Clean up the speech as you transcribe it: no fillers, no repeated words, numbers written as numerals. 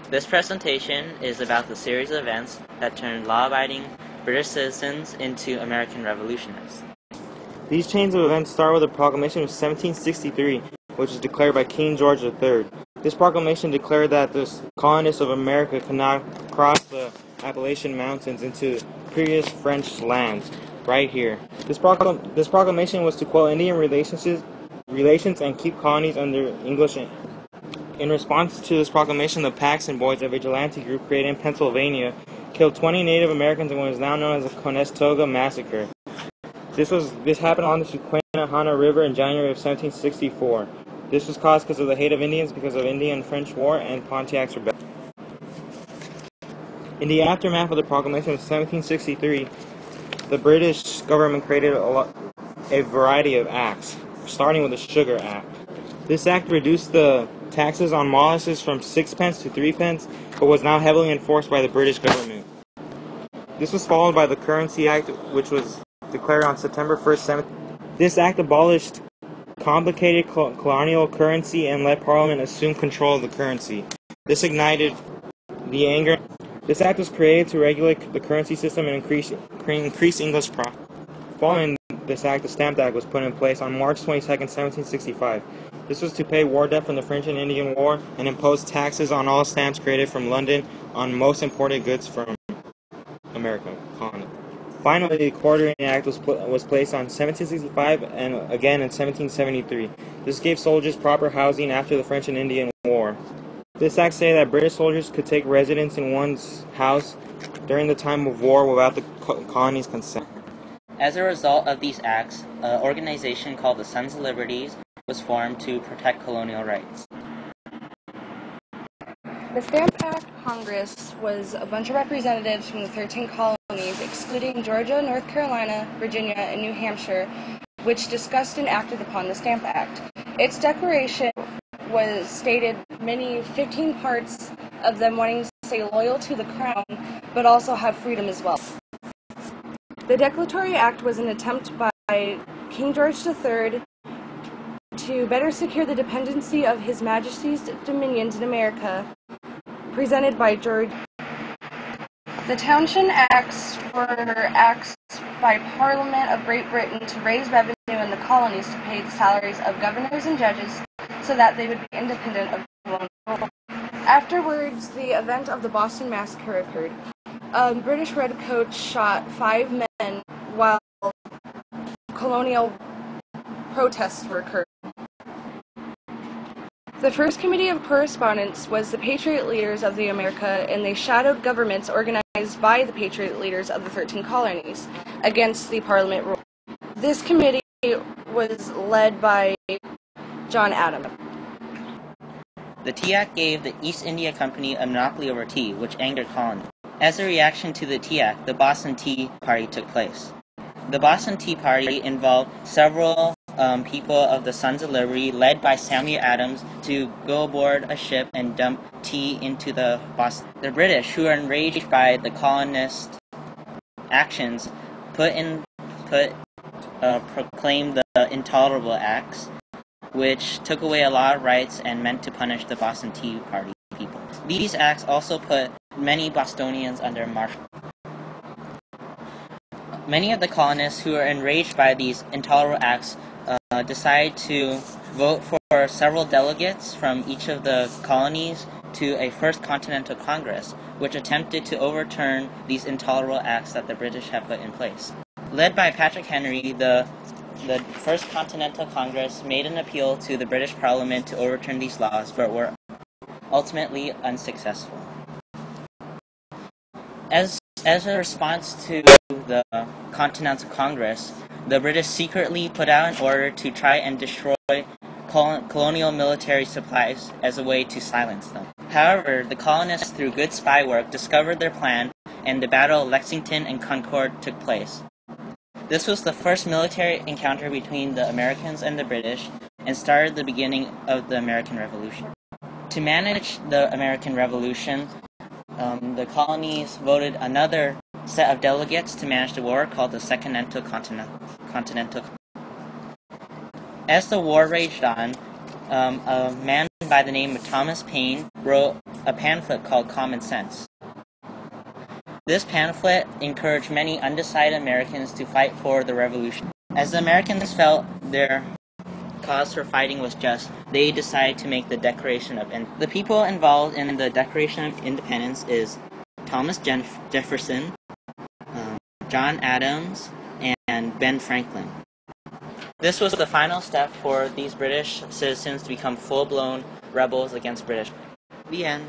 This presentation is about the series of events that turned law-abiding British citizens into American revolutionists. These chains of events start with the proclamation of 1763, which was declared by King George III. This proclamation declared that the colonists of America could not cross the Appalachian Mountains into previous French lands, right here. This proclamation was to quell Indian relations and keep colonies under English. In response to this proclamation, the Paxton Boys, a vigilante group created in Pennsylvania, killed 20 Native Americans in what is now known as the Conestoga Massacre. This happened on the Susquehanna River in January of 1764. This was caused because of the hate of Indians because of Indian-French War and Pontiac's rebellion. In the aftermath of the proclamation of 1763, the British government created a variety of acts, starting with the Sugar Act. This act reduced the taxes on molasses from 6 pence to 3 pence, but was now heavily enforced by the British government. This was followed by the Currency Act, which was declared on September 1st. This act abolished complicated colonial currency and let Parliament assume control of the currency. This ignited the anger. This act was created to regulate the currency system and increase English profit. Following this act, the Stamp Act was put in place on March 22, 1765. This was to pay war debt from the French and Indian War and impose taxes on all stamps created from London on most imported goods from America. Finally, the Quartering Act was placed on 1765 and again in 1773. This gave soldiers proper housing after the French and Indian War. This act stated that British soldiers could take residence in one's house during the time of war without the colony's consent. As a result of these acts, an organization called the Sons of Liberty was formed to protect colonial rights. The Stamp Act Congress was a bunch of representatives from the 13 colonies, excluding Georgia, North Carolina, Virginia, and New Hampshire, which discussed and acted upon the Stamp Act. Its declaration was stated 15 parts of them wanting to stay loyal to the crown, but also have freedom as well. The Declaratory Act was an attempt by King George III to better secure the dependency of His Majesty's dominions in America, presented by George. The Townshend Acts were acts by Parliament of Great Britain to raise revenue in the colonies to pay the salaries of governors and judges so that they would be independent of colonial rule. Afterwards, the event of the Boston Massacre occurred. British redcoats shot 5 men while colonial protests were occurring. The first committee of correspondence was the Patriot leaders of the America, and they shadowed governments organized by the Patriot leaders of the 13 colonies against the Parliament rule. This committee was led by John Adams. The Tea Act gave the East India Company a monopoly over tea, which angered colonists. As a reaction to the Tea Act, the Boston Tea Party took place. The Boston Tea Party involved several people of the Sons of Liberty, led by Samuel Adams, to go aboard a ship and dump tea into the Boston. The British, who were enraged by the colonist actions, proclaimed the Intolerable Acts, which took away a lot of rights and meant to punish the Boston Tea Party people. These acts also put many Bostonians under martial. Many of the colonists who were enraged by these intolerable acts decided to vote for several delegates from each of the colonies to a First Continental Congress, which attempted to overturn these intolerable acts that the British had put in place. Led by Patrick Henry, the First Continental Congress made an appeal to the British Parliament to overturn these laws, but were ultimately unsuccessful. As a response to the Continental Congress, the British secretly put out an order to try and destroy colonial military supplies as a way to silence them. However, the colonists, through good spy work, discovered their plan, and the Battle of Lexington and Concord took place. This was the first military encounter between the Americans and the British, and started the beginning of the American Revolution. To manage the American Revolution, the colonies voted another set of delegates to manage the war, called the Second Continental. As the war raged on, a man by the name of Thomas Paine wrote a pamphlet called Common Sense. This pamphlet encouraged many undecided Americans to fight for the revolution. As the Americans felt their cause for fighting was just, they decided to make the Declaration of Independence. The people involved in the Declaration of Independence is Thomas Jefferson, John Adams, and Ben Franklin. This was the final step for these British citizens to become full-blown rebels against British. The end.